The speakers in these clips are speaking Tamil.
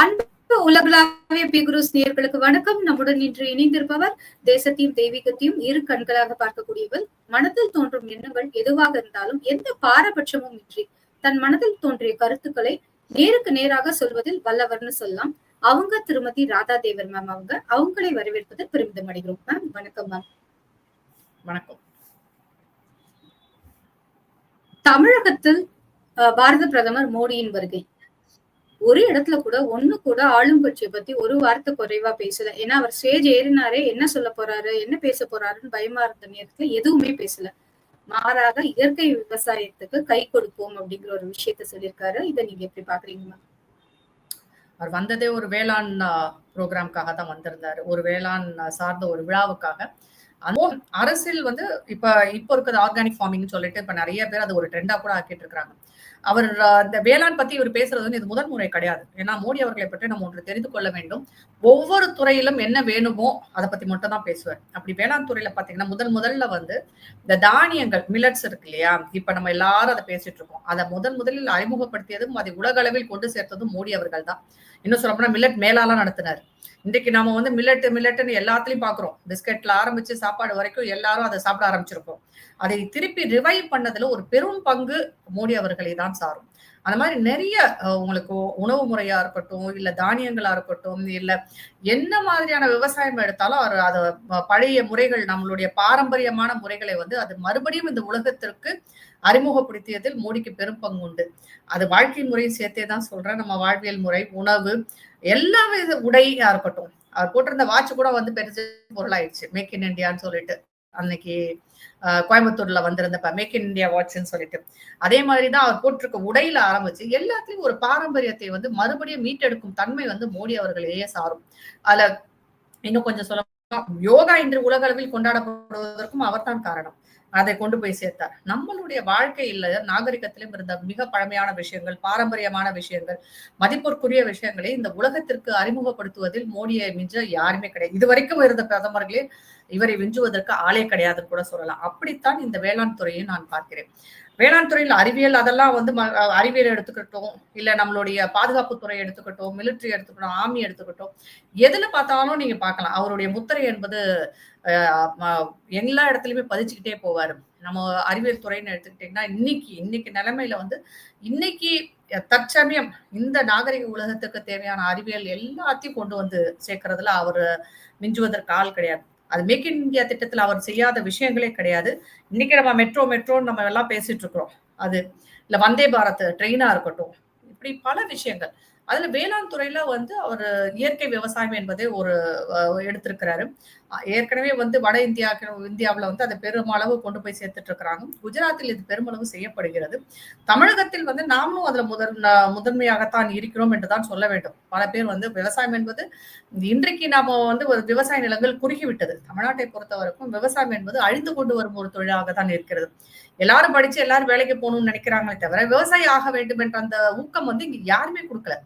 அன்பு உலகளாவிய பிகுருஸ் நேயர்களுக்கு வணக்கம். நம்முடன் இன்று இணைந்திருப்பவர் தேசத்தையும் தெய்வீகத்தையும் இரு கண்களாக பார்க்கக்கூடியவர். மனதில் தோன்றும் எண்ணங்கள் எதுவாக இருந்தாலும் எந்த பாரபட்சமும் இன்றி தன் மனதில் தோன்றிய கருத்துக்களை நேருக்கு நேராக சொல்வதில் வல்லவர்னு சொல்லலாம். அவங்க திருமதி ராதா தேவர் மேம். அவங்களை வரவேற்பது பெருமிதம் அடைகிறோம். மேம் வணக்கம். மேம் வணக்கம். தமிழகத்தில் பாரத பிரதமர் மோடியின் வருகை ஒரு இடத்துல கூட ஒண்ணு கூட ஆளும் கட்சியை பத்தி ஒரு வார்த்தை குறைவா பேசல. ஏன்னா அவர் ஸ்டேஜ் ஏறினாரே, என்ன சொல்ல போறாரு, என்ன பேச போறாருன்னு பயமா இருந்த நேரத்துல எதுவுமே பேசல. மாறாக இயற்கை விவசாயத்துக்கு கை கொடுப்போம் அப்படிங்கிற ஒரு விஷயத்த சொல்லியிருக்காரு. இதை நீங்க எப்படி பாக்குறீங்க? அவர் வந்ததே ஒரு வேளாண் ப்ரோக்ராம்காக தான் வந்திருந்தாரு, ஒரு வேளாண் சார்ந்த ஒரு விழாவுக்காக. அரசியல் வந்து இப்ப இருக்கிறது ஆர்கானிக் ஃபார்மிங்னு சொல்லிட்டு இப்ப நிறைய பேர் அது ஒரு ட்ரெண்டா கூட ஆக்கிட்டு இருக்காங்க. அவர் இந்த வேளாண் பத்தி இவர் பேசுறது வந்து இது முதல் முறை கிடையாது. ஏன்னா மோடி அவர்களை பற்றி நம்ம ஒன்று தெரிந்து கொள்ள வேண்டும். ஒவ்வொரு துறையிலும் என்ன வேணுமோ அதை பத்தி மட்டும் தான் பேசுவார். அப்படி வேளாண் துறையில பாத்தீங்கன்னா முதல்ல வந்து இந்த தானியங்கள் மில்லட்ஸ் இருக்கு இல்லையா, இப்ப நம்ம எல்லாரும் அதை பேசிட்டு இருக்கோம். அதை முதலில் அறிமுகப்படுத்தியதும் அதை உலக அளவில் கொண்டு சேர்த்ததும் மோடி அவர்கள் தான். இன்னும் சொல்ல போனா மில்லட் மேலாலாம் நடத்தினார். இன்றைக்கு நம்ம வந்து மில்லட்டுன்னு எல்லாத்துலயும் பாக்குறோம். பிஸ்கெட்ல ஆரம்பிச்சு சாப்பாடு வரைக்கும் எல்லாரும் அதை சாப்பிட ஆரம்பிச்சிருக்கோம். அதை திருப்பி ரிவைவ் பண்ணதுல ஒரு பெரும் பங்கு மோடி அவர்களை தான் சாரும். அந்த மாதிரி நிறைய உங்களுக்கு உணவு முறையா இருக்கட்டும், இல்ல தானியங்களா இருக்கட்டும், இல்ல என்ன மாதிரியான விவசாயம் எடுத்தாலும் அவர் அதை பழைய முறைகள், நம்மளுடைய பாரம்பரியமான முறைகளை வந்து அது மறுபடியும் இந்த உலகத்திற்கு அறிமுகப்படுத்தியதில் மோடிக்கு பெரும் பங்கு உண்டு. அது வாழ்க்கை முறையும் சேர்த்தே தான் சொல்றேன். நம்ம வாழ்வியல் முறை, உணவு, எல்லா வித உடையா இருக்கட்டும். அவர் போட்டிருந்த வாட்ச் கூட வந்து பெருசு பொருளாயிடுச்சு, மேக் இன் இண்டியான்னு சொல்லிட்டு. அன்னைக்கு கோயம்புத்தூர்ல வந்திருந்தப்ப மேக் இன் இந்தியா வாட்ச்ன்னு சொல்லிட்டு, அதே மாதிரிதான் அவர் போட்டிருக்க உடையில ஆரம்பிச்சு எல்லாத்தையும் ஒரு பாரம்பரியத்தை வந்து மறுபடியும் மீட்டெடுக்கும் தன்மை வந்து மோடி அவர்களையே சாரும். அதுல இன்னும் கொஞ்சம் சொல்ல, யோகா இன்று உலக அளவில் கொண்டாடப்படுவதற்கும் அவர்தான் காரணம். அதை கொண்டு போய் சேர்த்தார். நம்மளுடைய வாழ்க்கையில நாகரிகத்திலும் இருந்த மிக பழமையான விஷயங்கள், பாரம்பரியமான விஷயங்கள், மதிப்பிற்குரிய விஷயங்களை இந்த உலகத்திற்கு அறிமுகப்படுத்துவதில் மோடியை மிஞ்ச யாருமே கிடையாது. இதுவரைக்கும் இருந்த பிரதமர்களே இவரை விஞ்சுவதற்கு ஆளே கிடையாதுன்னு கூட சொல்லலாம். அப்படித்தான் இந்த வேளாண் துறையை நான் பார்க்கிறேன். வேளாண் துறையில் அறிவியல் அதெல்லாம் வந்து அறிவியல் எடுத்துக்கிட்டோம், இல்ல நம்மளுடைய பாதுகாப்பு துறை எடுத்துக்கிட்டோம், மிலிட்டரி எடுத்துக்கிட்டோம், ஆர்மி எடுத்துக்கிட்டோம், எதுல பார்த்தாலும் நீங்க பார்க்கலாம் அவருடைய முத்திரை என்பது எல்லா இடத்துலயுமே பதிச்சுக்கிட்டே போவாரு. நம்ம அறிவியல் துறைன்னு எடுத்துக்கிட்டீங்கன்னா இன்னைக்கு நிலைமையில வந்து இன்னைக்கு தற்சமயம் இந்த நாகரிக உலகத்துக்கு தேவையான அறிவியல் எல்லாத்தையும் கொண்டு வந்து சேர்க்கறதுல அவர் மிஞ்சுவதற்கு ஆள் கிடையாது. அது மேக் இன் இந்தியா திட்டத்தில் அவர் செய்யாத விஷயங்களே கிடையாது. இன்னைக்கு நம்ம மெட்ரோன்னு நம்ம எல்லாம் பேசிட்டு இருக்கிறோம். அது இல்ல வந்தே பாரத் ட்ரெயினா இருக்கட்டும், இப்படி பல விஷயங்கள். அதுல வேளாண் துறையில வந்து அவர் இயற்கை விவசாயம் என்பதை ஒரு எடுத்திருக்கிறாரு. ஏற்கனவே வந்து வட இந்தியாவுல வந்து அதை பெருமளவு கொண்டு போய் சேர்த்துட்டு இருக்கிறாங்க. குஜராத்தில் இது பெருமளவு செய்யப்படுகிறது. தமிழகத்தில் வந்து நாமளும் அதுல முதன்மையாகத்தான் இருக்கிறோம் என்றுதான் சொல்ல வேண்டும். பல பேர் வந்து விவசாயம் என்பது இன்றைக்கு நாம வந்து ஒரு விவசாய நிலங்கள் குறுகிவிட்டது. தமிழ்நாட்டை பொறுத்த வரைக்கும் விவசாயம் என்பது அழிந்து கொண்டு வரும் ஒரு தொழிலாக தான் இருக்கிறது. எல்லாரும் படிச்சு எல்லாரும் வேலைக்கு போகணும்னு நினைக்கிறாங்களே தவிர விவசாயி ஆக வேண்டும் என்ற அந்த ஊக்கம் வந்து இங்க யாருமே கொடுக்கல.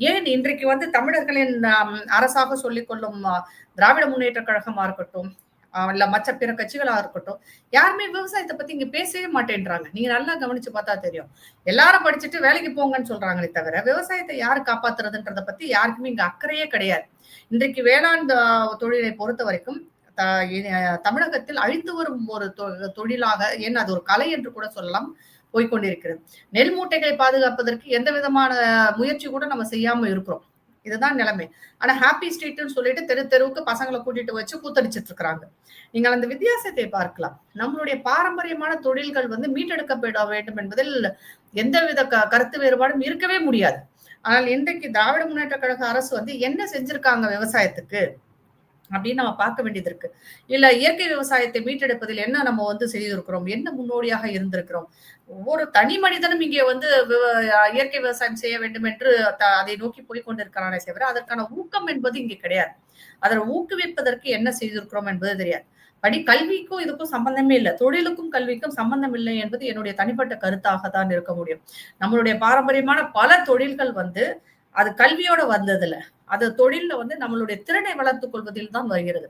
ஏன் இன்றைக்கு வந்து தமிழர்களின் அரசாக சொல்லிக் கொள்ளும் திராவிட முன்னேற்ற கழகமா இருக்கட்டும், இல்ல மற்ற பிற கட்சிகளா இருக்கட்டும், யாருமே விவசாயத்தை பத்தி இங்க பேசவே மாட்டேன்றாங்க. நீங்க நல்லா கவனிச்சு பார்த்தா தெரியும். எல்லாரும் படிச்சுட்டு வேலைக்கு போங்கன்னு சொல்றாங்களே தவிர விவசாயத்தை யாரு காப்பாத்துறதுன்றத பத்தி யாருக்குமே இங்க அக்கறையே கிடையாது. இன்றைக்கு வேளாண் தொழிலை பொறுத்த வரைக்கும் தமிழகத்தில் அழித்து வரும் ஒரு தொழிலாக, ஏன் அது ஒரு கலை என்று கூட சொல்லலாம், போய்கொண்டிருக்கிறது. நெல் மூட்டைகளை பாதுகாப்பதற்கு எந்த விதமான முயற்சி கூட நம்ம செய்யாம இருக்கிறோம். இதுதான் நிலைமை. ஆனா ஹாப்பி ஸ்ட்ரீட்னு சொல்லிட்டு தெருவுக்கு பசங்களை கூட்டிட்டு வச்சு கூத்தடிச்சிட்டு இருக்கிறாங்க. நீங்கள் அந்த வித்தியாசத்தை பார்க்கலாம். நம்மளுடைய பாரம்பரியமான தொழில்கள் வந்து மீட்டெடுக்கப்பட வேண்டும் என்பதில் எந்தவித கருத்து வேறுபாடும் இருக்கவே முடியாது. ஆனால் இன்றைக்கு திராவிட முன்னேற்ற கழக அரசு வந்து என்ன செஞ்சிருக்காங்க விவசாயத்துக்கு அப்படின்னு நம்ம பார்க்க வேண்டியது இருக்கு. இல்ல இயற்கை விவசாயத்தை மீட்டெடுப்பதில் என்ன நம்ம வந்து செய்திருக்கிறோம், என்ன முன்னோடியாக இருந்திருக்கிறோம். ஒவ்வொரு தனி மனிதனும் இங்கே வந்து இயற்கை விவசாயம் செய்ய வேண்டும் என்று அதை நோக்கி போய்கொண்டிருக்கிறானே தவிர அதற்கான ஊக்கம் என்பது இங்கே கிடையாது. அதை ஊக்குவிப்பதற்கு என்ன செய்திருக்கிறோம் என்பது தெரியாது. கல்விக்கும் இதுக்கும் சம்பந்தமே இல்லை, தொழிலுக்கும் கல்விக்கும் சம்பந்தம் இல்லை என்பது என்னுடைய தனிப்பட்ட கருத்தாக தான் இருக்க முடியும். நம்மளுடைய பாரம்பரியமான பல தொழில்கள் வந்து அது கல்வியோட வந்ததுல, அது தொழில்ல வந்து நம்மளுடைய திறனை வளர்த்துக் கொள்வதில் தான் வருகிறது.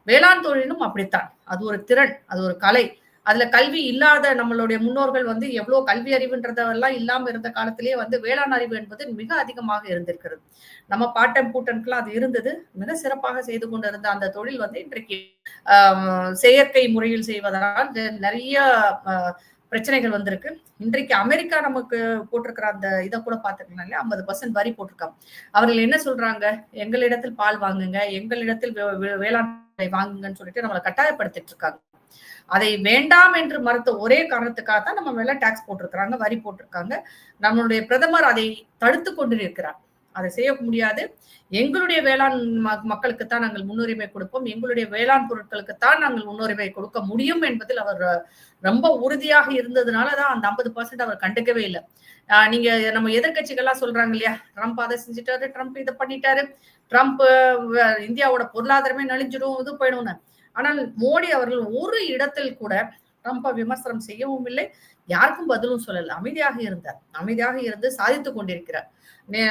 வேளாண் தொழிலும் அப்படித்தான். அது ஒரு திறன், அது ஒரு கலை. அதுல கல்வி இல்லாத நம்மளுடைய முன்னோர்கள் வந்து எவ்வளவு கல்வி அறிவுன்றதெல்லாம் இல்லாம இருந்த காலத்திலேயே வந்து வேளாண் அறிவு என்பது மிக அதிகமாக இருந்திருக்கிறது. நம்ம பாட்டன் பூட்டனுக்குலாம் அது இருந்தது. மிக சிறப்பாக செய்து கொண்டிருந்த அந்த தொழில் வந்து இன்றைக்கு செயற்கை முறையில் செய்வதனால் நிறைய பிரச்சனைகள் வந்திருக்கு. இன்றைக்கு அமெரிக்கா நமக்கு போட்டிருக்கிற அந்த இதை கூட பாத்துக்கலாம், 50% வரி போட்டிருக்காங்க. அவர்கள் என்ன சொல்றாங்க, எங்களிடத்தில் பால் வாங்குங்க, எங்களிடத்தில் வேளாண் வாங்குங்கன்னு சொல்லிட்டு நம்மளை கட்டாயப்படுத்திட்டு இருக்காங்க. அதை வேண்டாம் என்று மறுத்த ஒரே காரணத்துக்காக தான் நம்ம மேல டாக்ஸ் போட்டிருக்கிறாங்க, வரி போட்டிருக்காங்க. நம்மளுடைய பிரதமர் அதை தடுத்து கொண்டிருக்கிறார். அதை செய்ய முடியாது. எங்களுடைய வேளாண் மக்களுக்கு தான் நாங்கள் முன்னுரிமை கொடுப்போம், எங்களுடைய வேளாண் பொருட்களுக்கு தான் நாங்கள் முன்னுரிமை கொடுக்க முடியும் என்பதில் அவர் ரொம்ப உறுதியாக இருந்ததுனாலதான் அந்த 50% அவர் கண்டுக்கவே இல்லை. நீங்க நம்ம எதிர்கட்சிகள்லாம் சொல்றாங்க இல்லையா, ட்ரம்ப் அதை செஞ்சுட்டாரு, ட்ரம்ப் இதை பண்ணிட்டாரு, ட்ரம்ப் இந்தியாவோட பொருளாதாரமே நலிஞ்சிடும், இது போயிடும்னு. ஆனால் மோடி அவர்கள் ஒரு இடத்தில் கூட ட்ரம்பை விமர்சனம் செய்யவும் இல்லை, யாருக்கும் பதிலும் சொல்லல. அமைதியாக இருந்து சாதித்துக் கொண்டிருக்கிறார்.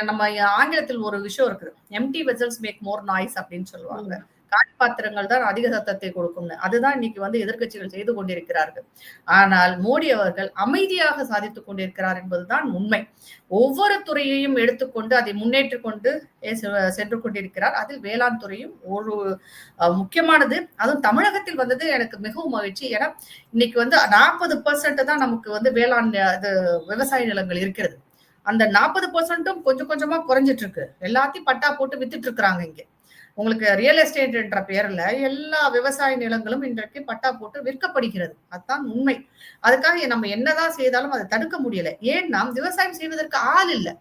நம்ம ஆங்கிலத்தில் ஒரு விஷயம் இருக்குது, empty vessels make more noise அப்படின்னு சொல்லுவாங்க. காலி பாத்திரங்கள் தான் அதிக சத்தத்தை கொடுக்கும்னு. அதுதான் இன்னைக்கு வந்து எதிர்கட்சிகள் செய்து கொண்டிருக்கிறார்கள். ஆனால் மோடி அவர்கள் அமைதியாக சாதித்துக் கொண்டிருக்கிறார் என்பதுதான் உண்மை. ஒவ்வொரு துறையையும் எடுத்துக்கொண்டு அதை முன்னேற்றிக் கொண்டு சென்று கொண்டிருக்கிறார். அதில் வேளாண் துறையும் ஒரு முக்கியமானது. அதுவும் தமிழகத்தில் வந்தது எனக்கு மிகவும் மகிழ்ச்சி. ஏன்னா இன்னைக்கு வந்து 40% தான் நமக்கு வந்து வேளாண் விவசாய நிலங்கள் இருக்கிறது. அந்த 40%ம் கொஞ்சம் கொஞ்சமா குறைஞ்சிட்டு இருக்கு. எல்லாத்தையும் பட்டா போட்டு வித்துட்டு இருக்கிறாங்க. இங்க உங்களுக்கு ரியல் எஸ்டேட் என்ற பெயர்ல எல்லா விவசாய நிலங்களும் இன்றைக்கு பட்டா போட்டு விற்கப்படுகிறது. அதுதான் உண்மை. அதுக்காக நம்ம என்னதான் செய்தாலும் அதை தடுக்க முடியல. ஏன்னா விவசாயம் செய்வதற்கு ஆள் இல்லை.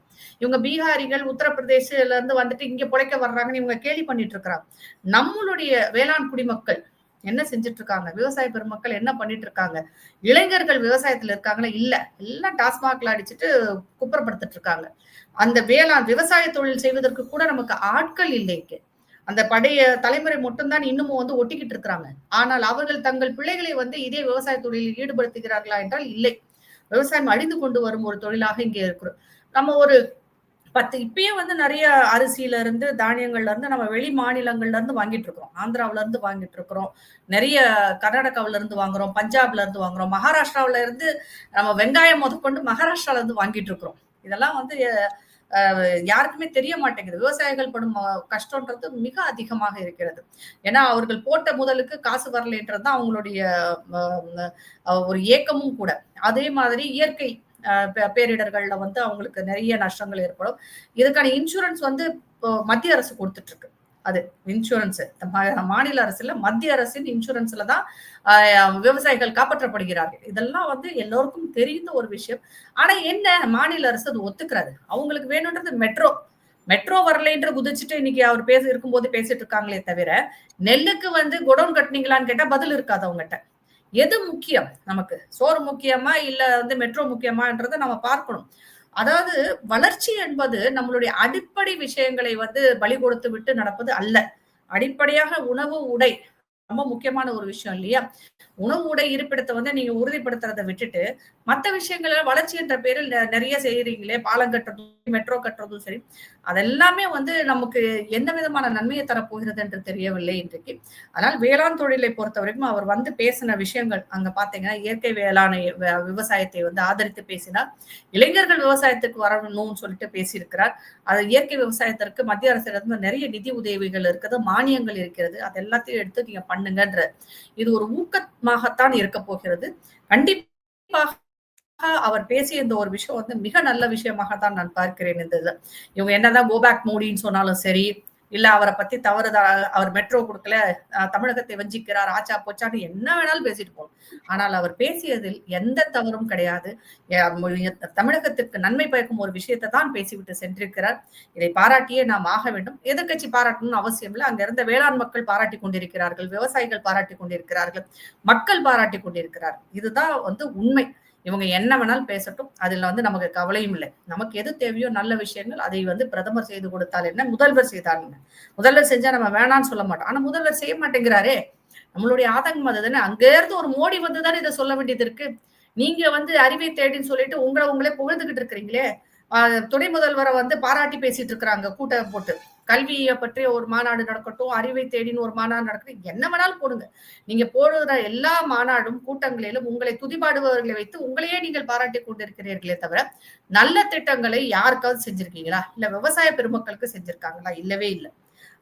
இவங்க பீகாரிகள், உத்தரப்பிரதேசல இருந்து வந்துட்டு இங்க பிழைக்க வர்றாங்கன்னு இவங்க கேலி பண்ணிட்டு இருக்கிறாங்க. நம்மளுடைய வேளாண் குடிமக்கள் என்ன செஞ்சுட்டு இருக்காங்க, விவசாய பெருமக்கள் என்ன பண்ணிட்டு இருக்காங்க, இளைஞர்கள் விவசாயத்துல இருக்காங்களா? இல்ல, எல்லாம் டாஸ்மாக்ல அடிச்சுட்டு குப்புறப்படுத்திட்டு இருக்காங்க. அந்த வேளாண் விவசாய தொழில் செய்வதற்கு கூட நமக்கு ஆட்கள் இல்லைக்கு. அந்த பழைய தலைமுறை மட்டும்தான் இன்னமும் வந்து ஒட்டிக்கிட்டு இருக்கிறாங்க. ஆனால் அவர்கள் தங்கள் பிள்ளைகளை வந்து இதே விவசாய தொழிலில் ஈடுபடுத்துகிறார்களா என்றால் இல்லை. விவசாயம் அழிந்து கொண்டு வரும் ஒரு தொழிலாக இங்கே இருக்கிறோம். நம்ம ஒரு இப்பயே வந்து நிறைய அரிசியில இருந்து, தானியங்கள்ல இருந்து நம்ம வெளி மாநிலங்கள்ல இருந்து வாங்கிட்டு இருக்கிறோம். ஆந்திராவில இருந்து வாங்கிட்டு இருக்கிறோம், நிறைய கர்நாடகாவில இருந்து வாங்குறோம், பஞ்சாப்ல இருந்து வாங்குறோம், மகாராஷ்டிராவில இருந்து நம்ம வெங்காயம் முதற்கொண்டு மகாராஷ்டிரால இருந்து வாங்கிட்டு இருக்கிறோம். இதெல்லாம் வந்து யாருக்குமே தெரிய மாட்டேங்குது. விவசாயிகள் படும் கஷ்டம்ன்றது மிக அதிகமாக இருக்கிறது. ஏன்னா அவர்கள் போட்ட முதலுக்கு காசு வரலைன்றதுதான் அவங்களுடைய ஒரு ஏக்கமும் கூட. அதே மாதிரி இயற்கை பேரிடர்கள்ல வந்து அவங்களுக்கு நிறைய நஷ்டங்கள் ஏற்படும். இதுக்கான இன்சூரன்ஸ் வந்து மத்திய அரசு கொடுத்துட்டு இருக்கு. அது இன்சூரன்ஸ் மாநில அரசுல, மத்திய அரசின் இன்சூரன்ஸ்ல தான் விவசாயிகள் காப்பாற்றப்படுகிறார்கள். இதெல்லாம் வந்து எல்லோருக்கும் தெரிந்த ஒரு விஷயம். ஆனா என்ன, மாநில அரசு அது ஒத்துக்கிறாரு. அவங்களுக்கு வேணும்ன்றது மெட்ரோ வரலைன்ற குதிச்சுட்டு இன்னைக்கு அவர் இருக்கும்போது பேசிட்டு இருக்காங்களே தவிர, நெல்லுக்கு வந்து குடோன் கட்டினீங்களான்னு கேட்டா பதில் இருக்காது அவங்ககிட்ட. எது முக்கியம் நமக்கு, சோறு முக்கியமா இல்ல வந்து மெட்ரோ முக்கியமான்றதை நம்ம பார்க்கணும். அதாவது வளர்ச்சி என்பது நம்மளுடைய அடிப்படை விஷயங்களை வந்து பலி கொடுத்து விட்டு நடப்பது அல்ல. அடிப்படையாக உணவு, உடை ரொம்ப முக்கியமான ஒரு விஷயம் இல்லையா? உணவு, உடை, இருப்பிடத்தை வந்து நீங்க உறுதிப்படுத்துறதை விட்டுட்டு மற்ற விஷயங்கள வளர்ச்சி என்ற பேரில் நிறைய செய்யறீங்களே, பாலம் கட்டுறதும் மெட்ரோ கட்டுறதும் சரி, அதெல்லாமே வந்து நமக்கு எந்த விதமான நன்மையை தரப்போகிறது என்று தெரியவில்லை இன்றைக்கு. ஆனால் வேளாண் தொழிலை பொறுத்த வரைக்கும் அவர் வந்து பேசின விஷயங்கள் அங்க பாத்தீங்கன்னா, இயற்கை வேளாண் விவசாயத்தை வந்து ஆதரித்து பேசினார். இளைஞர்கள் விவசாயத்துக்கு வரணும்னு சொல்லிட்டு பேசியிருக்கிறார். அது இயற்கை விவசாயத்திற்கு மத்திய அரசிலிருந்து நிறைய நிதி உதவிகள் இருக்குது, மானியங்கள் இருக்கிறது, அது எல்லாத்தையும் எடுத்து நீங்க பண்ணுங்கன்ற இது ஒரு ஊக்கமாகத்தான் இருக்க போகிறது. கண்டிப்பாக அவர் பேசிய இந்த ஒரு விஷயம் வந்து மிக நல்ல விஷயமாக தான் நான் பார்க்கிறேன். இந்த இவங்க என்னதான் கோபேக் மோடின்னு சொன்னாலும் சரி, இல்ல அவரை பத்தி தவறுதா, அவர் மெட்ரோ கொடுக்கல, தமிழகத்தை வஞ்சிக்கிறார், ஆச்சா போச்சான்னு என்ன வேணாலும் பேசிட்டு போகணும். ஆனால் அவர் பேசியதில் எந்த தவறும் கிடையாது. தமிழகத்திற்கு நன்மை பயக்கும் ஒரு விஷயத்தை தான் பேசிவிட்டு சென்றிருக்கிறார். இதை பாராட்டியே நாம் ஆக வேண்டும். எதிர்கட்சி பாராட்டணும்னு அவசியம் இல்லை. அங்க இருந்த வேளாண் மக்கள் பாராட்டி கொண்டிருக்கிறார்கள், விவசாயிகள் பாராட்டி கொண்டிருக்கிறார்கள், மக்கள் பாராட்டி கொண்டிருக்கிறார்கள். இதுதான் வந்து உண்மை. இவங்க என்ன வேணாலும் பேசட்டும், அதுல வந்து நமக்கு கவலையும் இல்லை. நமக்கு எது தேவையோ நல்ல விஷயங்கள் அதை வந்து பிரதமர் செய்து கொடுத்தால் என்ன, முதல்வர் செய்தால் என்ன. முதல்வர் செஞ்சா நம்ம வேணாம்னு சொல்ல மாட்டோம். ஆனா முதல்வர் செய்ய மாட்டேங்கிறாரே, நம்மளுடைய ஆதங்கம் அதுதானே. அங்க இருந்து ஒரு மோடி வந்துதானே இதை சொல்ல வேண்டியது இருக்கு. நீங்க வந்து அறிவை தேடின்னு சொல்லிட்டு உங்களே புகழ்ந்துகிட்டு இருக்கிறீங்களே. துணை முதல்வரை வந்து பாராட்டி பேசிட்டு இருக்கிறாங்க கூட்டம் போட்டு. கல்வியை பற்றிய ஒரு மாநாடு நடக்கட்டும், அறிவை தேடின்னு ஒரு மாநாடு நடக்கட்டும், என்ன வேணாலும் போடுங்க. நீங்க போடுற எல்லா மாநாடும் கூட்டங்களிலும் உங்களை துதிபாடுபவர்களை வைத்து உங்களையே நீங்கள் பாராட்டிக் கொண்டிருக்கிறீர்களே தவிர நல்ல திட்டங்களை யாருக்காவது செஞ்சிருக்கீங்களா? இல்ல விவசாய பெருமக்களுக்கு செஞ்சிருக்காங்களா? இல்லவே இல்லை.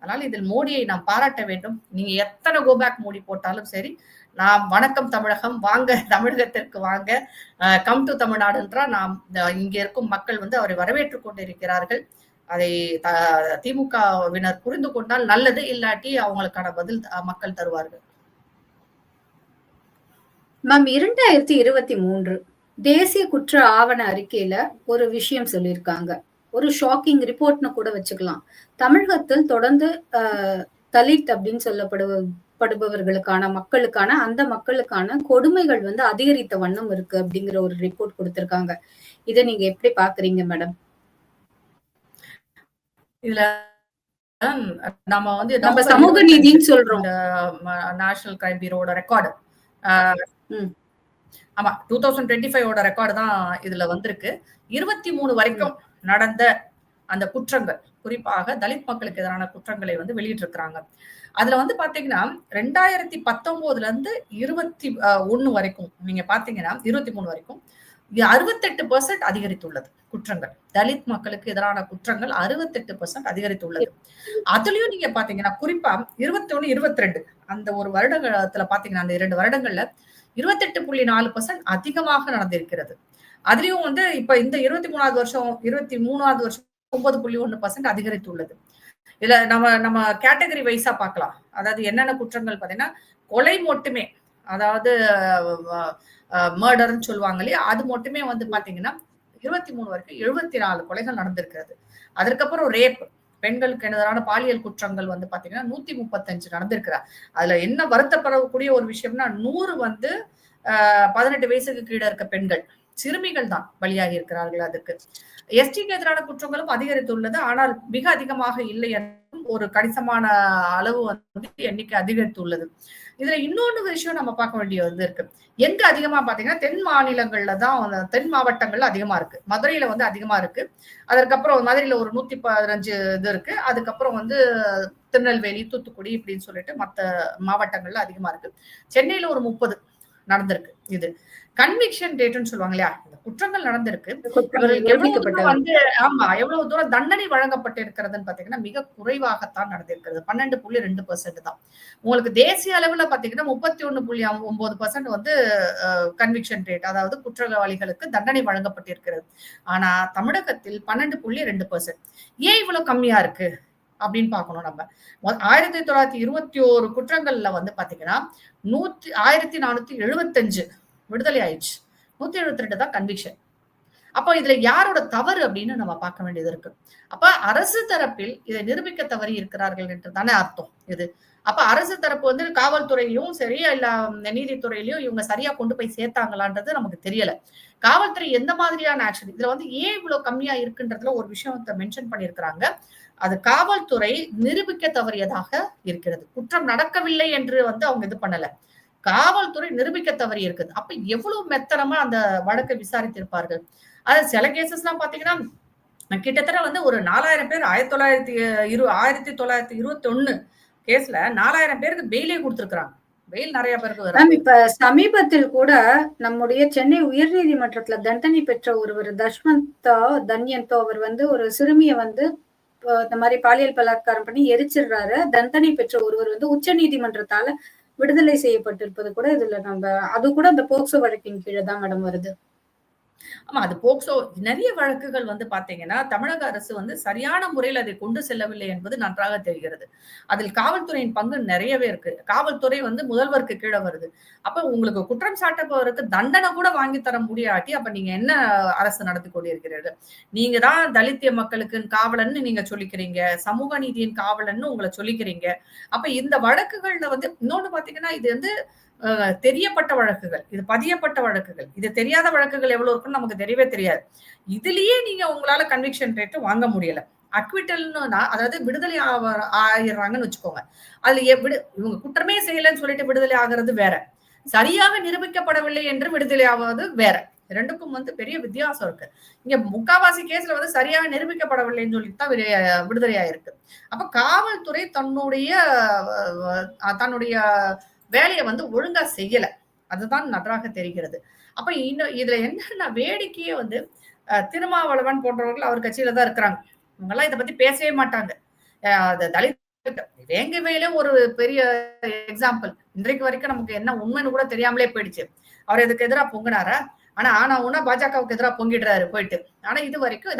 அதனால இதில் மோடியை நாம் பாராட்ட வேண்டும். நீங்க எத்தனை கோபேக் மோடி போட்டாலும் சரி, நாம் வணக்கம் தமிழகம், வாங்க தமிழகத்திற்கு வாங்க, கம் டு தமிழ்நாடுன்றா நாம் இங்க இருக்கும் மக்கள் வந்து அவரை வரவேற்றுக் கொண்டிருக்கிறார்கள். அதை திமுகவினர் புரிந்து கொண்டால் நல்லது, இல்லாட்டி அவங்களுக்கான பதில் மக்கள் தருவார்கள். மேம், 2023 தேசிய குற்ற ஆவண அறிக்கையில ஒரு விஷயம் சொல்லியிருக்காங்க. ஒரு ஷாக்கிங் ரிப்போர்ட்னு கூட வச்சுக்கலாம். தமிழகத்தில் தொடர்ந்து தலித் அப்படின்னு சொல்லப்படுபவர்களுக்கான மக்களுக்கான அந்த மக்களுக்கான கொடுமைகள் வந்து அதிகரித்த வண்ணம் இருக்கு அப்படிங்கிற ஒரு ரிப்போர்ட் கொடுத்திருக்காங்க. இதை நீங்க எப்படி பாக்குறீங்க மேடம்? இதுல நம்ம வந்து நம்ம சமூக நீதின்னு சொல்றோம். நேஷனல் கிரைம் பியூரோட ரெக்கார்டு, ஆமா 2025 ரெக்கார்டு தான் இதுல வந்திருக்கு. 23 வரைக்கும் நடந்த அந்த குற்றங்கள், குறிப்பாக தலித் மக்களுக்கு எதிரான குற்றங்களை வந்து வெளியிட்டிருக்கிறாங்க. அதுல வந்து பாத்தீங்கன்னா 2019 இருந்து 21 வரைக்கும் நீங்க பாத்தீங்கன்னா 23 வரைக்கும் 68% அதிகரித்துள்ளது குற்றங்கள். தலித் மக்களுக்கு எதிரான குற்றங்கள் 68% அதிகரித்துள்ளது. அதுலயும் நீங்க பாத்தீங்கன்னா குறிப்பா 21, 22 அந்த ஒரு வருடத்துல பாத்தீங்கன்னா அந்த 2 வருடங்கள்ல 28.4% அதிகமாக நடந்திருக்கிறது. அதுலயும் வந்து இப்ப இந்த 23வது வருஷம் 9.1% அதிகரித்துள்ளது. இதுல நம்ம கேட்டகரி வைஸா பார்க்கலாம். அதாவது என்னென்ன குற்றங்கள் பாத்தீங்கன்னா கொலை மட்டுமே, அதாவது மர்டர்ன்னு சொல்லுவாங்க இல்லையா, அது மட்டுமே வந்து பாத்தீங்கன்னா 23 வரைக்கும் 74 கொலைகள் நடந்திருக்கிறது. அதற்கப்புறம் ரேப், பெண்களுக்கு எதிரான பாலியல் குற்றங்கள் வந்து பாத்தீங்கன்னா 135 நடந்திருக்கிறார். அதுல என்ன வருத்தப்படக்கூடிய ஒரு விஷயம்னா 100 வந்து 18 வயசுக்கு கீழே இருக்க பெண்கள், சிறுமிகள் தான் பலியாகி இருக்கிறார்கள். அதுக்கு எஸ்டிக்கு எதிரான குற்றங்களும் அதிகரித்துள்ளது. ஆனால் மிக அதிகமாக இல்லை என்றும் ஒரு கணிசமான அளவு வந்து எண்ணிக்கை அதிகரித்துள்ளது. இதுல இன்னொன்னு விஷயம் நம்ம பார்க்க வேண்டியது இருக்கு. எங்க அதிகமா பாத்தீங்கன்னா தென் மாநிலங்கள்ல தான், தென் மாவட்டங்கள்ல அதிகமா இருக்கு. மதுரையில வந்து அதிகமா இருக்கு. அதற்கப்புறம் மதுரையில ஒரு 115 இது இருக்கு. அதுக்கப்புறம் வந்து திருநெல்வேலி, தூத்துக்குடி இப்படின்னு சொல்லிட்டு மத்த மாவட்டங்கள்ல அதிகமா இருக்கு. சென்னையில ஒரு 30 நடந்திருக்கு. இது கன்விக்ஷன் டேட்னு சொல்லுவாங்க இல்லையா, இந்த குற்றங்கள் நடந்திருக்கு. எவ்வளவு தூரம் தண்டனை வழங்கப்பட்டு இருக்கிறதுன்னு பாத்தீங்கன்னா மிக குறைவாகத்தான் நடந்திருக்கிறது. 12.2% தான். உங்களுக்கு தேசிய அளவுல பாத்தீங்கன்னா 31.9% வந்து கன்விக்ஷன் ரேட், அதாவது குற்றவாளிகளுக்கு தண்டனை வழங்கப்பட்டிருக்கிறது. ஆனா தமிழகத்தில் 12.2%. ஏன் இவ்வளவு கம்மியா இருக்கு அப்படின்னு பாக்கணும். நம்ம 1921 குற்றங்கள்ல வந்து பாத்தீங்கன்னா 1475 விடுதலை ஆயிடுச்சு, 172 தான் கன்விக்ஷன். அப்போ இதுல யாரோட தவறு அப்படின்னு நம்ம பார்க்க வேண்டியது இருக்கு. அப்ப அரசு தரப்பில் இதை நிரூபிக்க தவறி இருக்கிறார்கள் என்று தானே அர்த்தம் இது. அப்ப அரசு தரப்பு வந்து காவல்துறையிலும் சரி இல்ல நீதித்துறையிலயும் இவங்க சரியா கொண்டு போய் சேர்த்தாங்களான்றது நமக்கு தெரியல. காவல்துறை எந்த மாதிரியான ஆக்ஷன் இதுல வந்து ஏன் இவ்வளவு கம்மியா இருக்குன்றதுல ஒரு விஷயத்தை மென்ஷன் பண்ணியிருக்கிறாங்க. அது காவல்துறை நிரூபிக்க தவறியதாக இருக்கிறது. குற்றம் நடக்கவில்லை என்று வந்து அவங்க இது பண்ணல, காவல்துறை நிரூபிக்க தவறி இருக்குது. அப்ப எவ்வளவு மெத்தனமா அந்த வழக்கை விசாரித்திருப்பார்கள். அது சில கேசஸ் எல்லாம் பாத்தீங்கன்னா கிட்டத்தட்ட வந்து ஒரு 4000 பேர் 1921 கேஸ்ல 4000 பேருக்கு பெயிலே கொடுத்திருக்காங்க. பெயில் நிறைய பேருக்கு. இப்ப சமீபத்தில் கூட நம்முடைய சென்னை உயர்நீதிமன்றத்துல தண்டனை பெற்ற ஒருவர் தஷ்வந்தோ தன்யந்தோ, அவர் வந்து ஒரு சிறுமியை வந்து இந்த மாதிரி பாலியல் பலாத்காரம் பண்ணி எரிச்சிடுறாரு. தண்டனை பெற்ற ஒருவர் வந்து உச்ச நீதிமன்றத்தால விடுதலை செய்யப்பட்டிருப்பது கூட இதுல அது கூட அந்த போக்சோ வழக்கின் கீழே தான் மேடம் வருது. ஆமா, அது போக்சோ நிறைய வழக்குகள் வந்து பாத்தீங்கன்னா தமிழக அரசு வந்து சரியான முறையில் அதை கொண்டு செல்லவில்லை என்பது நன்றாக தெரிகிறது. அதில் காவல்துறையின் பங்கு நிறையவே இருக்கு. காவல்துறை வந்து முதல்வருக்கு கீழே வருது. அப்ப உங்களுக்கு குற்றம் சாட்டப்பவருக்கு தண்டனை கூட வாங்கி தர முடியாட்டி அப்ப நீங்க என்ன அரசு நடத்தி கொண்டிருக்கிறீர்கள்? நீங்க தான் தலித்திய மக்களுக்கு காவலன்னு நீங்க சொல்லிக்கிறீங்க, சமூக நீதியின் காவலன்னு உங்களை சொல்லிக்கிறீங்க. அப்ப இந்த வழக்குகள்ல வந்து இன்னொன்னு பாத்தீங்கன்னா இது வந்து தெரியப்பட்ட வழக்குகள், இது பதியப்பட்ட வழக்குகள், இது தெரியாத வழக்குகள் எவ்வளவு இருக்குன்னு நமக்கு தெரியவே தெரியாது. இதுலயே நீங்க உங்களால கன்விக்ஷன் ரேட் வாங்க முடியல. அக்விட்டல்னா அதாவது விடுதலை ஆயிடுறாங்கன்னு வச்சுக்கோங்க. அதுல இவங்க குற்றமே செய்யலன்னு சொல்லிட்டு விடுதலை ஆகிறது வேற, சரியாக நிரூபிக்கப்படவில்லை என்று விடுதலை ஆவது வேற. ரெண்டுக்கும் வந்து பெரிய வித்தியாசம் இருக்கு. இங்க முக்காவாசி கேஸ்ல வந்து சரியாக நிரூபிக்கப்படவில்லைன்னு சொல்லிட்டு தான் விடுதலையாயிருக்கு. அப்ப காவல்துறை தன்னுடைய வேலையை வந்து ஒழுங்கா செய்யல. அதுதான் நன்றாக தெரிகிறது. அப்ப இன்னும் இதுல என்னன்னா வேடிக்கையே வந்து திருமாவளவன் போன்றவர்கள் அவர் கட்சியில தான் இருக்கிறாங்க. இவங்க எல்லாம் இதை பத்தி பேசவே மாட்டாங்க. தலித் வேங்கவேல ஒரு பெரிய எக்ஸாம்பிள். இன்றைக்கு வரைக்கும் நமக்கு என்ன உண்மைன்னு கூட தெரியாமலே போயிடுச்சு. அவர் இதுக்கு எதிராக பொங்கினாரா? ஆனா உன்னா பாஜகவுக்கு எதிராக பொங்கிடுறாரு போயிட்டு. ஆனா இது வரைக்கும்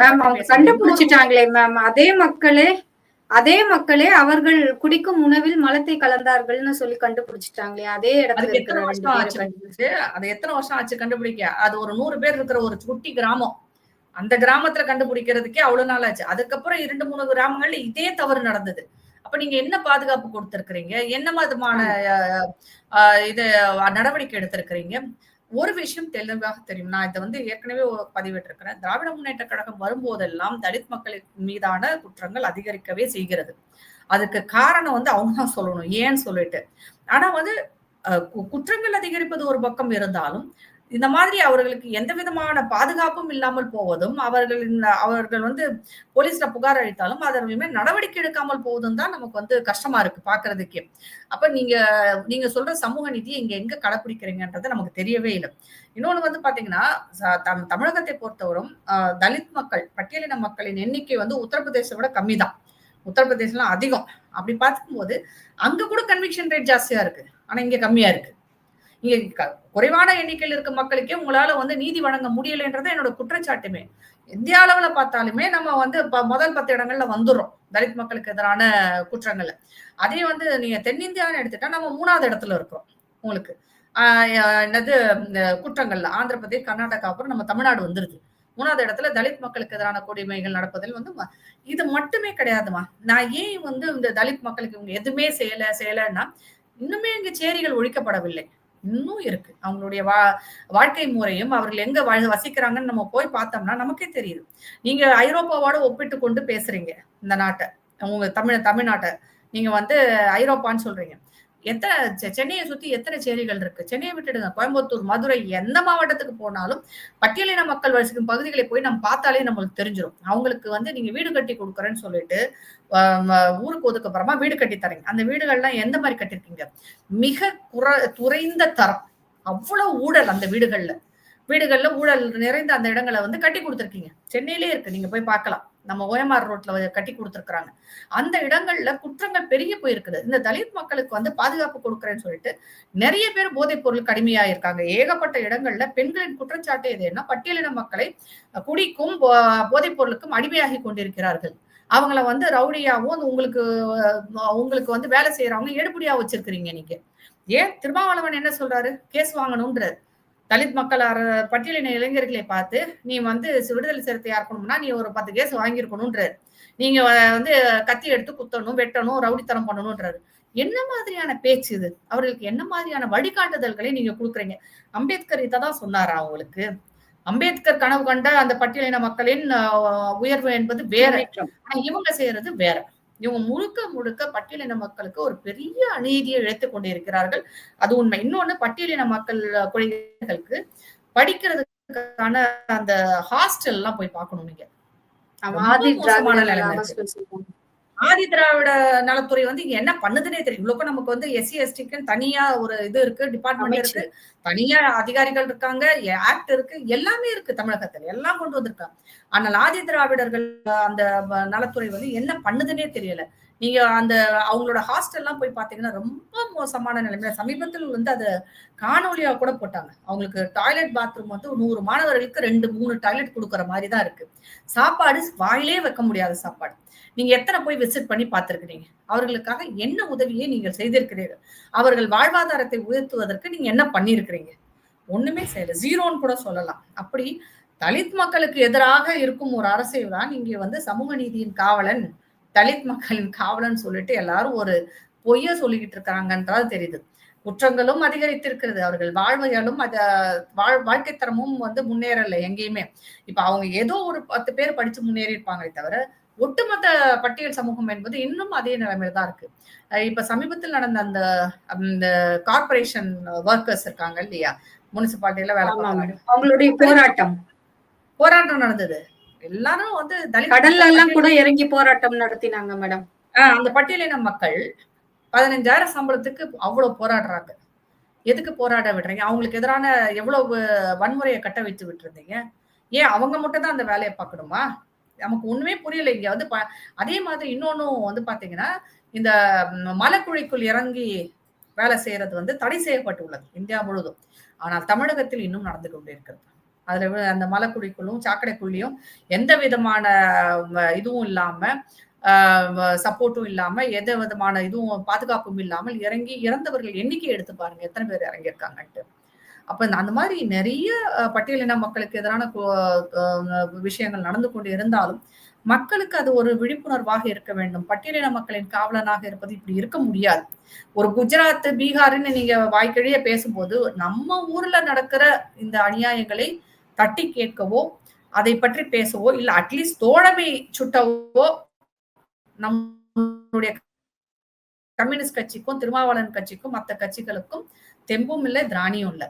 கண்டுபிடிச்சிட்டாங்களே மேம். அதே மக்களே அவர்கள் குடிக்கும் உணவில் மலத்தை கலந்தார்கள்னு சொல்லி கண்டுபிடிச்சிட்டாங்களே. அதே இடத்துல எத்தனை வருஷம் ஆச்சு கண்டுபிடிக்க? அது ஒரு 100 பேர் இருக்கிற ஒரு குட்டி கிராமம். அந்த கிராமத்துல கண்டுபிடிக்கிறதுக்கே அவ்வளவு நாள் ஆச்சு. அதுக்கப்புறம் 2-3 கிராமங்கள்ல இதே தவறு நடந்தது. அப்ப நீங்க என்ன பாதுகாப்பு கொடுத்திருக்கிறீங்க? என்ன விதமான இது நடவடிக்கை எடுத்திருக்கிறீங்க? ஒரு விஷயம் தெளிவாக தெரியும். நான் இதை வந்து ஏற்கனவே பதிவிட்டிருக்கிறேன். திராவிட முன்னேற்ற கழகம் வரும்போதெல்லாம் தலித் மக்களுக்கு மீதான குற்றங்கள் அதிகரிக்கவே செய்கிறது. அதுக்கு காரணம் வந்து அவங்க தான் சொல்லணும் ஏன்னு சொல்லிட்டு. ஆனா வந்து குற்றங்கள் அதிகரிப்பது ஒரு பக்கம் இருந்தாலும் இந்த மாதிரி அவர்களுக்கு எந்த விதமான பாதுகாப்பும் இல்லாமல் போவதும், அவர்கள் வந்து போலீஸ்ல புகார் அளித்தாலும் அதற்கு நடவடிக்கை எடுக்காமல் போவதும் தான் நமக்கு வந்து கஷ்டமா இருக்கு பாக்குறதுக்கே. அப்ப நீங்க சொல்ற சமூக நீதியை இங்க எங்க கடைபிடிக்கிறீங்கன்றது நமக்கு தெரியவே இல்லை. இன்னொன்னு வந்து பாத்தீங்கன்னா தமிழகத்தை பொறுத்தவரும் தலித் மக்கள், பட்டியலின மக்களின் எண்ணிக்கை வந்து உத்தரப்பிரதேசத்தை விட கம்மி தான். உத்தரப்பிரதேசம் அதிகம். அப்படி பார்க்கும்போது அங்க கூட கன்விக்ஷன் ரேட் ஜாஸ்தியா இருக்கு. ஆனா இங்க கம்மியா இருக்கு. இங்க குறைவான எண்ணிக்கையில் இருக்க மக்களுக்கே உங்களால வந்து நீதி வழங்க முடியலைன்றது என்னோட குற்றச்சாட்டுமே. இந்திய அளவுல பார்த்தாலுமே நம்ம வந்து முதல் 10 இடங்கள்ல வந்துடுறோம் தலித் மக்களுக்கு எதிரான குற்றங்கள்ல. அதே வந்து நீங்க தென்னிந்தியான்னு எடுத்துட்டா நம்ம 3வது இடத்துல இருக்கிறோம். உங்களுக்கு என்னது குற்றங்கள்ல ஆந்திர பிரதேஷ், கர்நாடகா அப்புறம் நம்ம தமிழ்நாடு வந்துருது. 3வது இடத்துல தலித் மக்களுக்கு எதிரான கொடுமைகள் நடப்பதில் வந்து இது மட்டுமே கிடையாதுமா. நான் ஏன் வந்து இந்த தலித் மக்களுக்கு இவங்க எதுவுமே செய்யலைன்னா இன்னுமே இங்க சேரிகள் ஒழிக்கப்படவில்லை. இன்னும் இருக்கு. அவங்களுடைய வாழ்க்கை முறையும் அவர்கள் எங்க வசிக்கிறாங்கன்னு நம்ம போய் பார்த்தோம்னா நமக்கே தெரியுது. நீங்க ஐரோப்பாவோட ஒப்பிட்டு கொண்டு பேசுறீங்க இந்த நாட்டை, உங்க தமிழ்நாட்டை நீங்க வந்து ஐரோப்பான்னு சொல்றீங்க. சென்னையை சுத்தி எத்தனை சேரிகள் இருக்கு? சென்னையை விட்டுடுங்க, கோயம்புத்தூர், மதுரை, எந்த மாவட்டத்துக்கு போனாலும் பட்டியலின மக்கள் வசிக்கும் பகுதிகளை போய் நம்ம பார்த்தாலே நம்மளுக்கு தெரிஞ்சிடும். அவங்களுக்கு வந்து நீங்க வீடு கட்டி கொடுக்குறேன்னு சொல்லிட்டு ஊருக்கு ஒதுக்கப்புறமா வீடு கட்டி தரீங்க. அந்த வீடுகள்லாம் எந்த மாதிரி கட்டிருக்கீங்க? மிக குறைந்த தரம், அவ்வளவு ஊழல் அந்த வீடுகள்ல ஊழல் நிறைந்த அந்த இடங்களை வந்து கட்டி கொடுத்துருக்கீங்க. சென்னையிலே இருக்கு, நீங்க போய் பார்க்கலாம். நம்ம ஓஎம்ஆர் ரோட்ல கட்டி கொடுத்துருக்காங்க. அந்த இடங்கள்ல குற்றங்கள் பெரிய போயிருக்குது. இந்த தலித் மக்களுக்கு வந்து பாதுகாப்பு கொடுக்குறேன்னு சொல்லிட்டு நிறைய பேர் போதைப் பொருளுக்கு அடிமையா இருக்காங்க. ஏகப்பட்ட இடங்கள்ல பெண்களின் குற்றச்சாட்டு எதுன்னா பட்டியலின மக்களை குடிக்கும் போதைப் பொருளுக்கும் அடிமையாகி கொண்டிருக்கிறார்கள். அவங்கள வந்து ரவுடியாவும் உங்களுக்கு வந்து வேலை செய்யறவங்க எடுபடியா வச்சிருக்கிறீங்க நீங்க. ஏன் திருமாவளவன் என்ன சொல்றாரு? கேஸ் வாங்கணும்ன்றாரு. தலித் மக்கள் பட்டியலின இளைஞர்களை பார்த்து நீ வந்து விடுதலை சிறுத்தையா இருக்கணும்னா நீ ஒரு 10 கேஸ் வாங்கியிருக்கணும்ன்றாரு. நீங்க வந்து கத்தி எடுத்து குத்தணும், வெட்டணும், ரவுடித்தனம் பண்ணணும்ன்றாரு. என்ன மாதிரியான பேச்சு இது? அவர்களுக்கு என்ன மாதிரியான வழிகாட்டுதல்களை நீங்க கொடுக்குறீங்க? அம்பேத்கர் இதான் சொன்னாரா அவங்களுக்கு? அம்பேத்கர் கனவு கண்ட அந்த பட்டியலின மக்களின் உயர்வு என்பது வேற, ஆனா இவங்க செய்யறது வேற. இவங்க முழுக்க பட்டியலின மக்களுக்கு ஒரு பெரிய அநீதியை இழைத்துக் கொண்டிருக்கிறார்கள். அது உண்மை. இன்னொன்னு, பட்டியலின மக்கள் குழந்தைகளுக்கு படிக்கிறதுக்கான அந்த ஹாஸ்டல் எல்லாம் போய் பார்க்கணும் நீங்க. ஆதி திராவிட நலத்துறை வந்து இங்க என்ன பண்ணுதுன்னே தெரியும். இவ்வளவு நமக்கு வந்து SC STக்கு தனியா ஒரு இது இருக்கு, டிபார்ட்மெண்ட் இருக்கு, தனியா அதிகாரிகள் இருக்காங்க, ஆக்ட் இருக்கு, எல்லாமே இருக்கு தமிழகத்துல, எல்லாம் கொண்டு வந்திருக்காங்க. ஆனால் ஆதி திராவிடர்கள் அந்த நலத்துறை வந்து என்ன பண்ணுதுன்னே தெரியல. நீங்க அந்த அவங்களோட ஹாஸ்டல் எல்லாம் போய் பாத்தீங்கன்னா ரொம்ப மோசமான நிலைமையில சமீபத்தில் வந்து அது காணொலியா கூட போட்டாங்க. அவங்களுக்கு டாய்லெட் பாத்ரூம் வந்து 100 மாணவர்களுக்கு 2-3 டாய்லெட் கொடுக்குற மாதிரிதான் இருக்கு. சாப்பாடு வாயிலே வைக்க முடியாத சாப்பாடு. நீங்க எத்தனை போய் விசிட் பண்ணி பார்த்திருக்கிறீங்க? அவர்களுக்காக என்ன உதவியை நீங்கள் செய்திருக்கிறீர்கள்? அவர்கள் வாழ்வாதாரத்தை உயர்த்துவதற்கு நீங்க என்ன பண்ணிருக்கிறீங்க? ஒண்ணுமே செய்யல. ஜீரோன்னு கூட சொல்லலாம். அப்படி தலித் மக்களுக்கு எதிராக இருக்கும் ஒரு அரசியல் தான் இங்க வந்து சமூக நீதியின் காவலன், தலித் மக்களின் காவலன் சொல்லிட்டு எல்லாரும் ஒரு பொய்ய சொல்லிக்கிட்டு இருக்காங்கன்றது தெரியுது. குற்றங்களும் அதிகரித்திருக்கிறது. அவர்கள் வாழ்வையாலும் வாழ்க்கை தரமும் வந்து முன்னேறல எங்கேயுமே. இப்ப அவங்க ஏதோ ஒரு 10 பேர் படிச்சு முன்னேறி இருப்பாங்களே தவிர ஒட்டுமொத்த பட்டியல் சமூகம் என்பது இன்னும் அதே நிலைமையில தான் இருக்கு. இப்ப சமீபத்தில் நடந்த அந்த கார்பரேஷன் ஒர்க்கர்ஸ் இருக்காங்க இல்லையா, முனிசிபாலிட்டியில வேலை ஆமா பார்க்கறாங்க. மேடம். அவங்களுடைய போராட்டம். போராட்டம் நடந்தது. எல்லாரும் வந்து கடல்ல எல்லாம் கூட இறங்கி போராட்டம் நடத்தினாங்க மேடம். அந்த பட்டியலின மக்கள் 15,000 சம்பளத்துக்கு அவ்வளவு போராடுறாங்க. எதுக்கு போராட விடுறீங்க? அவங்களுக்கு எதிரான எவ்வளவு வன்முறையை கட்ட வைத்து விட்டுருந்தீங்க? ஏன் அவங்க மட்டும் தான் அந்த வேலையை பார்க்கணுமா? நமக்கு ஒண்ணுமே புரியல. இங்க வந்து அதே மாதிரி இன்னொன்னும் வந்து பாத்தீங்கன்னா, இந்த மலைக்குழிக்குள் இறங்கி வேலை செய்யறது வந்து தடை செய்யப்பட்டுள்ளது இந்தியா முழுவதும். ஆனால் தமிழகத்தில் இன்னும் நடந்து கொண்டிருக்கிறது. அதுல அந்த மலைக்குழிக்குள்ளும் சாக்கடைக்குள்ளியும் எந்த விதமான இதுவும் இல்லாம சப்போர்ட்டும் இல்லாம எந்த விதமான இதுவும் பாதுகாப்பும் இல்லாமல் இறங்கி இறந்தவர்கள் எண்ணிக்கை எடுத்து பாருங்க எத்தனை பேர் இறங்கியிருக்காங்கன்ட்டு. அப்ப அந்த மாதிரி நிறைய பட்டியலின மக்களுக்கு எதிரான விஷயங்கள் நடந்து கொண்டு இருந்தாலும் மக்களுக்கு அது ஒரு விழிப்புணர்வாக இருக்க வேண்டும். பட்டியலின மக்களின் காவலனாக இருப்பது இப்படி இருக்க முடியாது. ஒரு குஜராத், பீகார்ன்னு நீங்க வாய்க்கிழிய பேசும்போது நம்ம ஊர்ல நடக்கிற இந்த அநியாயங்களை தட்டி கேட்கவோ, அதை பற்றி பேசவோ, இல்ல அட்லீஸ்ட் தோழமை சுட்டவோ நம்முடைய கம்யூனிஸ்ட் கட்சிக்கும், திருமாவளவன் கட்சிக்கும், மத்த கட்சிகளுக்கும் தெம்பும் இல்லை, திராணியும் இல்லை.